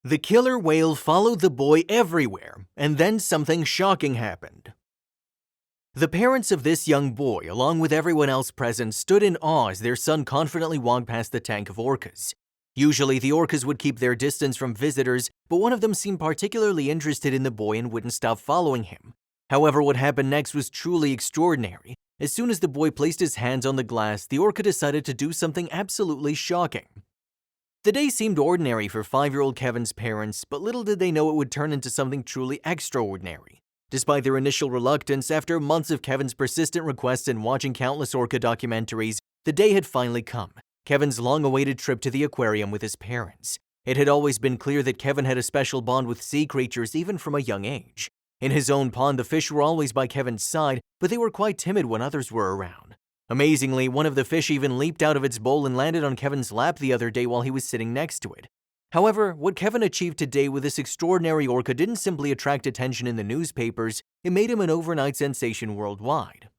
The killer whale followed the boy everywhere, and then something shocking happened. The parents of this young boy, along with everyone else present, stood in awe as their son confidently walked past the tank of orcas. Usually, the orcas would keep their distance from visitors, but one of them seemed particularly interested in the boy and wouldn't stop following him. However, what happened next was truly extraordinary. As soon as the boy placed his hands on the glass, the orca decided to do something absolutely shocking. The day seemed ordinary for 5-year-old Kevin's parents, but little did they know it would turn into something truly extraordinary. Despite their initial reluctance, after months of Kevin's persistent requests and watching countless orca documentaries, the day had finally come. Kevin's long-awaited trip to the aquarium with his parents. It had always been clear that Kevin had a special bond with sea creatures even from a young age. In his own pond, the fish were always by Kevin's side, but they were quite timid when others were around. Amazingly, one of the fish even leaped out of its bowl and landed on Kevin's lap the other day while he was sitting next to it. However, what Kevin achieved today with this extraordinary orca didn't simply attract attention in the newspapers, it made him an overnight sensation worldwide.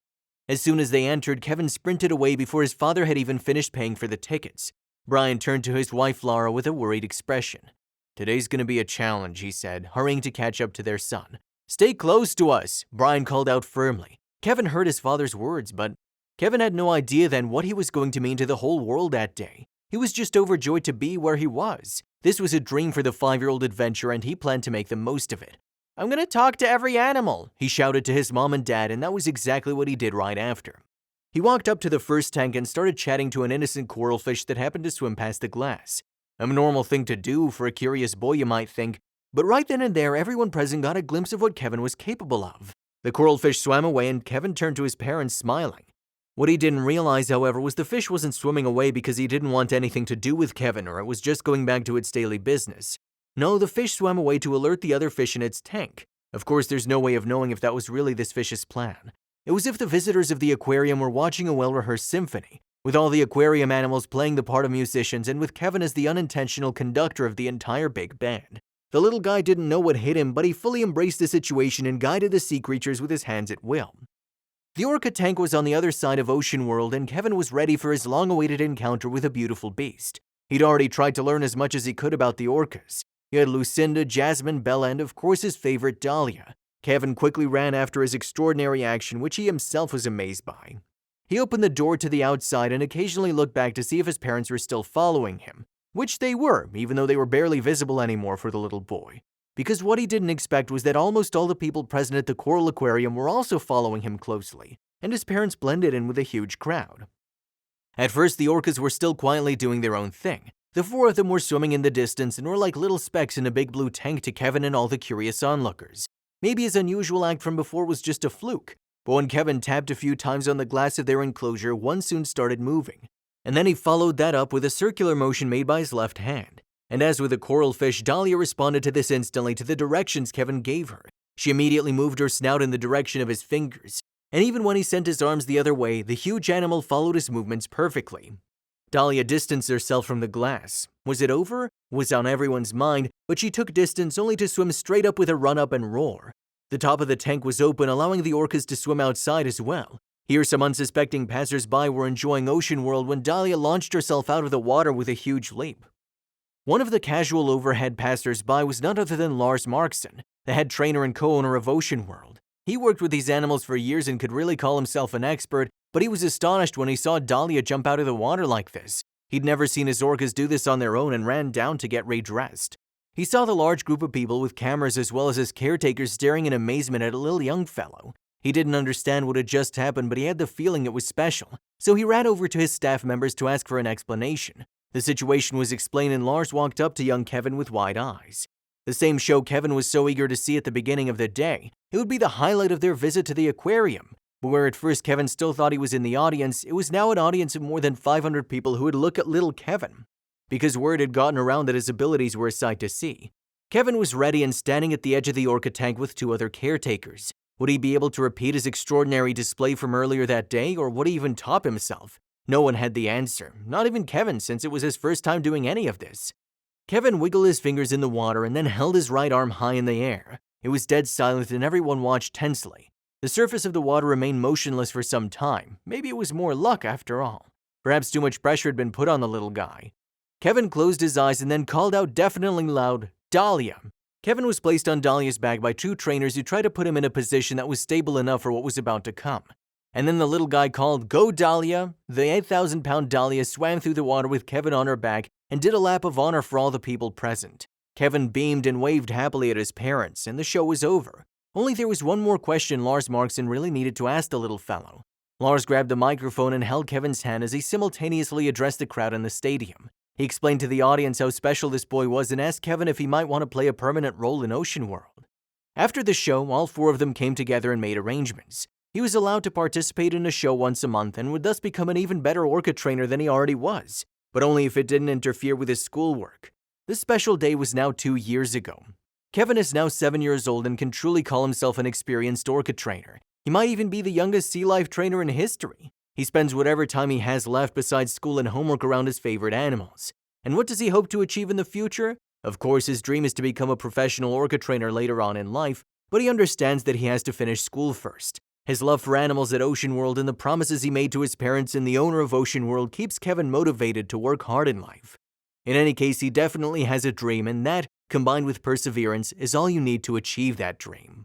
As soon as they entered, Kevin sprinted away before his father had even finished paying for the tickets. Brian turned to his wife Laura with a worried expression. "Today's gonna be a challenge," he said, hurrying to catch up to their son. "Stay close to us," Brian called out firmly. Kevin heard his father's words, but Kevin had no idea then what he was going to mean to the whole world that day. He was just overjoyed to be where he was. This was a dream for the 5-year-old adventurer, and he planned to make the most of it. "I'm gonna talk to every animal," he shouted to his mom and dad, and that was exactly what he did right after. He walked up to the first tank and started chatting to an innocent coral fish that happened to swim past the glass. A normal thing to do for a curious boy, you might think, but right then and there, everyone present got a glimpse of what Kevin was capable of. The coral fish swam away, and Kevin turned to his parents smiling. What he didn't realize, however, was the fish wasn't swimming away because he didn't want anything to do with Kevin or it was just going back to its daily business. No, the fish swam away to alert the other fish in its tank. Of course, there's no way of knowing if that was really this fish's plan. It was as if the visitors of the aquarium were watching a well-rehearsed symphony, with all the aquarium animals playing the part of musicians and with Kevin as the unintentional conductor of the entire big band. The little guy didn't know what hit him, but he fully embraced the situation and guided the sea creatures with his hands at will. The orca tank was on the other side of Ocean World, and Kevin was ready for his long-awaited encounter with a beautiful beast. He'd already tried to learn as much as he could about the orcas. He had Lucinda, Jasmine, Bella, and of course his favorite, Dahlia. Kevin quickly ran after his extraordinary action, which he himself was amazed by. He opened the door to the outside and occasionally looked back to see if his parents were still following him, which they were, even though they were barely visible anymore for the little boy. Because what he didn't expect was that almost all the people present at the Coral Aquarium were also following him closely, and his parents blended in with a huge crowd. At first, the orcas were still quietly doing their own thing. The 4 of them were swimming in the distance and were like little specks in a big blue tank to Kevin and all the curious onlookers. Maybe his unusual act from before was just a fluke, but when Kevin tapped a few times on the glass of their enclosure, one soon started moving. And then he followed that up with a circular motion made by his left hand. And as with the coral fish, Dahlia responded to this instantly to the directions Kevin gave her. She immediately moved her snout in the direction of his fingers, and even when he sent his arms the other way, the huge animal followed his movements perfectly. Dahlia distanced herself from the glass. Was it over? Was on everyone's mind, but she took distance only to swim straight up with a run-up and roar. The top of the tank was open, allowing the orcas to swim outside as well. Here, some unsuspecting passers-by were enjoying Ocean World when Dahlia launched herself out of the water with a huge leap. One of the casual overhead passers-by was none other than Lars Markson, the head trainer and co-owner of Ocean World. He worked with these animals for years and could really call himself an expert, but he was astonished when he saw Dahlia jump out of the water like this. He'd never seen his orcas do this on their own and ran down to get redressed. He saw the large group of people with cameras as well as his caretakers staring in amazement at a little young fellow. He didn't understand what had just happened, but he had the feeling it was special, so he ran over to his staff members to ask for an explanation. The situation was explained and Lars walked up to young Kevin with wide eyes. The same show Kevin was so eager to see at the beginning of the day. It would be the highlight of their visit to the aquarium. But where at first Kevin still thought he was in the audience, it was now an audience of more than 500 people who would look at little Kevin, because word had gotten around that his abilities were a sight to see. Kevin was ready and standing at the edge of the orca tank with 2 other caretakers. Would he be able to repeat his extraordinary display from earlier that day, or would he even top himself? No one had the answer, not even Kevin, since it was his first time doing any of this. Kevin wiggled his fingers in the water and then held his right arm high in the air. It was dead silent and everyone watched tensely. The surface of the water remained motionless for some time. Maybe it was more luck after all. Perhaps too much pressure had been put on the little guy. Kevin closed his eyes and then called out deafeningly loud, Dahlia. Kevin was placed on Dahlia's back by two trainers who tried to put him in a position that was stable enough for what was about to come. And then the little guy called, "Go Dahlia!" The 8,000-pound Dahlia swam through the water with Kevin on her back and did a lap of honor for all the people present. Kevin beamed and waved happily at his parents, and the show was over. Only there was one more question Lars Markson really needed to ask the little fellow. Lars grabbed the microphone and held Kevin's hand as he simultaneously addressed the crowd in the stadium. He explained to the audience how special this boy was and asked Kevin if he might want to play a permanent role in Ocean World. After the show, all four of them came together and made arrangements. He was allowed to participate in a show once a month and would thus become an even better orca trainer than he already was, but only if it didn't interfere with his schoolwork. This special day was now 2 years ago. Kevin is now 7 years old and can truly call himself an experienced orca trainer. He might even be the youngest sea life trainer in history. He spends whatever time he has left besides school and homework around his favorite animals. And what does he hope to achieve in the future? Of course, his dream is to become a professional orca trainer later on in life, but he understands that he has to finish school first. His love for animals at Ocean World and the promises he made to his parents and the owner of Ocean World keeps Kevin motivated to work hard in life. In any case, he definitely has a dream, and that, combined with perseverance, is all you need to achieve that dream.